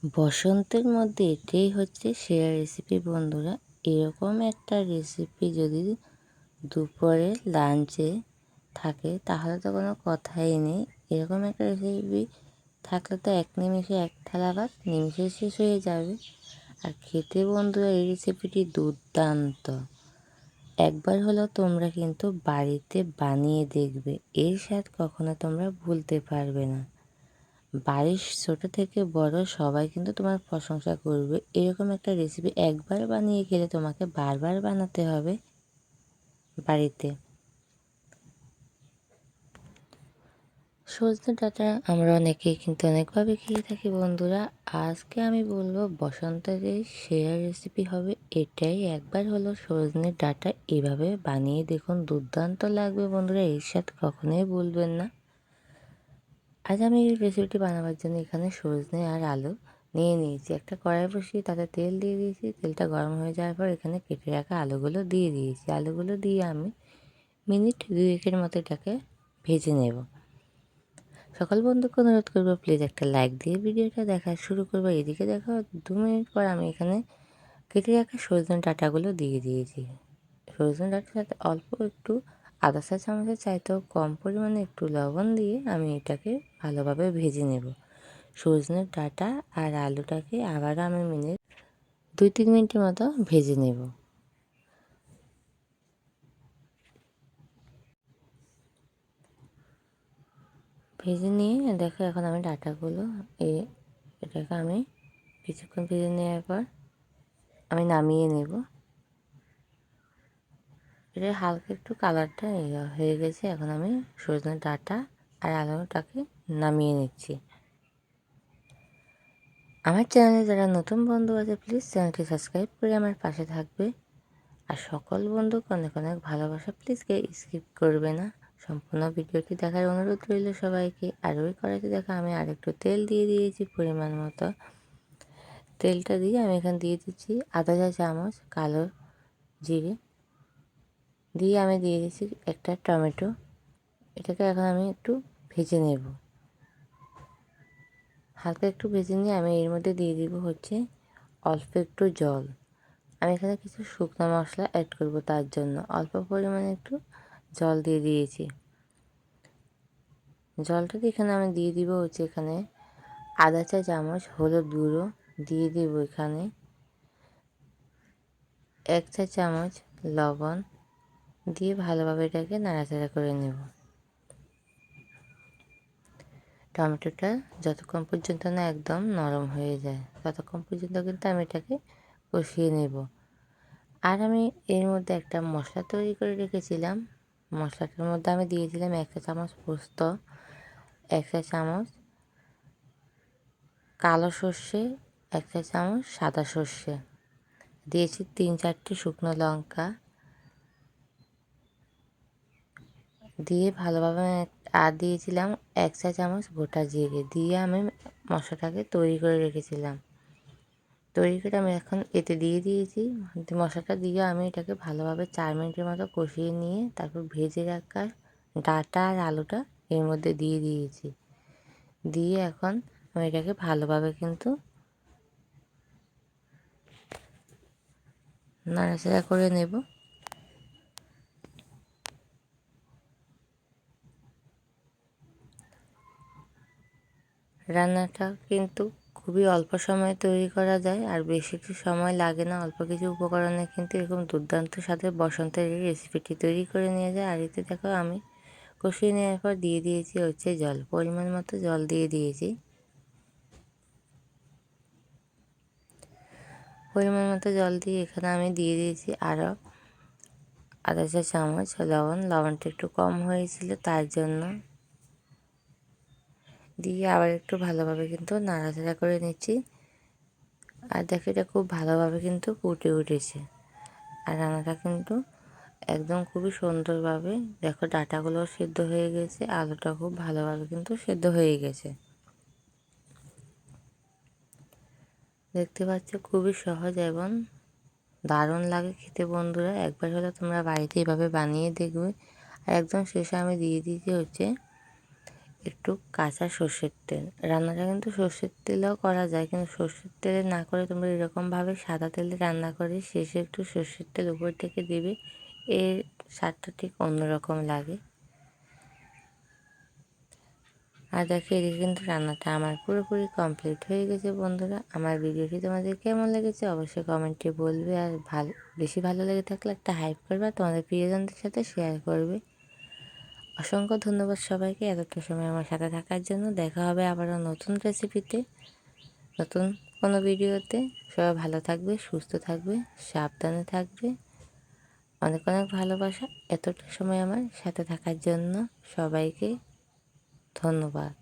বসন্তের মধ্যে এটাই হচ্ছে সেরা রেসিপি বন্ধুরা। এরকম একটা রেসিপি যদি দুপুরে লাঞ্চে থাকে তাহলে তো কোনো কথাই নেই। এরকম একটা রেসিপি থাকলে তো এক নিমিষে এক থালা ভাত নিমিষে শেষ হয়ে যাবে। আর খেতে বন্ধুরা এই রেসিপিটি দুর্দান্ত। একবার হলেও তোমরা কিন্তু বাড়িতে বানিয়ে দেখবে, এর স্বাদ কখনো তোমরা ভুলতে পারবে না। বাড়ির ছোটো থেকে বড় সবাই কিন্তু তোমার প্রশংসা করবে। এরকম একটা রেসিপি একবার বানিয়ে খেলে তোমাকে বারবার বানাতে হবে বাড়িতে। সজনে ডাঁটা আমরা অনেকেই কিন্তু অনেকভাবে খেয়ে থাকি বন্ধুরা। আজকে আমি বলবো বসন্তের সেরা রেসিপি হবে এটাই। একবার হলো সজনে ডাঁটা এভাবে বানিয়ে দেখুন, দুর্দান্ত লাগবে বন্ধুরা, এর সাথে কখনোই ভুলবেন না। আজ আমি এই রেসিপিটি বানাবার জন্য এখানে সজনে আর আলু নিয়ে নিয়েছি। একটা কড়াই বসিয়ে তাতে তেল দিয়ে দিয়েছি। তেলটা গরম হয়ে যাওয়ার পর এখানে কেটে রাখা আলুগুলো দিয়ে দিয়েছি। আলুগুলো দিয়ে আমি মিনিট 2-1 মতো এটাকে ভেজে নেব। সকল বন্ধুকে অনুরোধ করবো প্লিজ একটা লাইক দিয়ে ভিডিওটা দেখা শুরু করবো। এদিকে দেখো 2 মিনিট পর আমি এখানে কেটে রাখা সজনে ডাঁটাগুলো দিয়ে দিয়েছি। সজনে ডাঁটার সাথে অল্প একটু আদা চা চামচের চাইতেও কম পরিমাণে একটু লবণ দিয়ে আমি এটাকে ভালোভাবে ভেজে নেব। সজনের ডাঁটা আর আলুটাকে আবারও আমি 2-3 মিনিটের মতো ভেজে নেব। ভেজে নিয়ে দেখো এখন আমি ডাঁটাগুলো এটাকে আমি কিছুক্ষণ ভেজে নেওয়ার পর আমি নামিয়ে নেব। এটা হালকা একটু কালারটা হয়ে গেছে। এখন আমি সজনের ডাঁটা আর আলুটাকে নামিয়ে নিচ্ছি। আমার চ্যানেলে যারা নতুন বন্ধু আছে প্লিজ চ্যানেলটি সাবস্ক্রাইব করে আমার পাশে থাকবে। আর সকল বন্ধুকে অনেক অনেক ভালোবাসা, প্লিজ কেউ স্কিপ করবে না। সম্পূর্ণ ভিডিওটি দেখার অনুরোধ রইল সবাইকে। আর ওই কড়াইতে দেখো আমি আরেকটু তেল দিয়ে দিয়েছি পরিমাণ মতো। তেলটা দিয়ে আমি এখানে দিয়ে দিচ্ছি আধা চা চামচ কালো জিরে, দিয়ে আমি দিয়ে দিচ্ছি একটা টমেটো। এটাকে এখন আমি একটু ভেজে নেব। হালকা একটু ভেজে নিয়ে আমি এর মধ্যে দিয়ে দিব হচ্ছে অল্প একটু জল। আমি এখানে কিছু শুকনো মশলা অ্যাড করব, তার জন্য অল্প পরিমাণে একটু জল দিয়ে দিয়েছি। জলটা দিয়ে এখানে আমি দিয়ে দিব হচ্ছে এখানে আধা চা চামচ হলুদ গুঁড়ো, দিয়ে দেব এখানে 1 চা চামচ লবণ, দিয়ে ভালোভাবে এটাকে নাড়াচাড়া করে নেব। টমেটোটা যতক্ষণ পর্যন্ত না একদম নরম হয়ে যায় ততক্ষণ পর্যন্ত কিন্তু আমি এটাকে কষিয়ে নেব। আর আমি এর মধ্যে একটা মশলা তৈরি করে রেখেছিলাম। মশলাটার মধ্যে আমি দিয়েছিলাম 1 চা চামচ পোস্ত, 1 চা চামচ কালো সর্ষে, 1 চা চামচ সাদা সর্ষে, দিয়েছি 3-4টি শুকনো লঙ্কা, দিয়ে ভালোভাবে আর দিয়েছিলাম 1 চা চামচ গোটা জিরে, দিয়ে আমি মশলাটাকে তৈরি করে রেখেছিলাম। তৈরি করে আমি এখন এতে দিয়ে দিয়েছি। মশলাটা দিয়ে আমি এটাকে ভালোভাবে 4 মিনিটের মতো কষিয়ে নিয়ে তারপর ভেজে রাখা ডাঁটা আর আলুটা এর মধ্যে দিয়ে দিয়েছি। দিয়ে এখন আমি এটাকে ভালোভাবে কিন্তু নাড়াচাড়া করে নেব। রান্নাটা কিন্তু খুবই অল্প সময়ে তৈরি করা যায় আর বেশি কিছু সময় লাগে না। অল্প কিছু উপকরণে কিন্তু এরকম দুর্দান্ত স্বাদের বসন্তের এই রেসিপিটি তৈরি করে নিয়ে যায়। আর এতে দেখো আমি কষিয়ে নেওয়ার পর দিয়ে দিয়েছি হচ্ছে জল, পরিমাণ মতো জল দিয়ে দিয়েছি। পরিমাণ মতো জল দিয়ে এখানে আমি দিয়ে দিয়েছি আরও আধা চা চামচ লবণ। লবণটা একটু কম হয়েছিল তার জন্য, দিয়ে আবার একটু ভালোভাবে কিন্তু নাড়াচাড়া করে নিচ্ছি। আর দেখো এটা খুব ভালোভাবে কিন্তু ফুটে উঠেছে। আর রান্নাটা কিন্তু একদম খুবই সুন্দরভাবে দেখো ডাঁটাগুলো সেদ্ধ হয়ে গেছে, আলুটা খুব ভালোভাবে কিন্তু সেদ্ধ হয়ে গেছে। দেখতে পাচ্ছ খুবই সহজ এবং দারুণ লাগে খেতে বন্ধুরা। একবার হলে তোমরা বাড়িতে এভাবে বানিয়ে দেখবে। আর একদম শেষে আমি দিয়ে দিয়েছি হচ্ছে একটু কাঁচা সর্ষের তেল। রান্নাটা কিন্তু সর্ষের তেলেও করা যায়, কিন্তু সর্ষের তেলে না করে তোমরা এরকমভাবে সাদা তেলে রান্না করে শেষে একটু সর্ষের তেল উপর থেকে দেবে, এর স্বাদটা ঠিক অন্যরকম লাগে। আর দেখো এদিকে কিন্তু রান্নাটা আমার পুরোপুরি কমপ্লিট হয়ে গেছে বন্ধুরা। আমার ভিডিওটি তোমাদের কেমন লেগেছে অবশ্যই কমেন্টে বলবে, আর বেশি ভালো লেগে থাকলে একটা হাইপ করবে আর তোমাদের প্রিয়জনদের সাথে শেয়ার করবে। অসংখ্য ধন্যবাদ সবাইকে এতটা সময় আমার সাথে থাকার জন্য। দেখা হবে আবারও নতুন রেসিপিতে, নতুন কোনো ভিডিওতে। সবাই ভালো থাকবে, সুস্থ থাকবে, সাবধানে থাকবে। অনেক অনেক ভালোবাসা এতটা সময় আমার সাথে থাকার জন্য। সবাইকে ধন্যবাদ।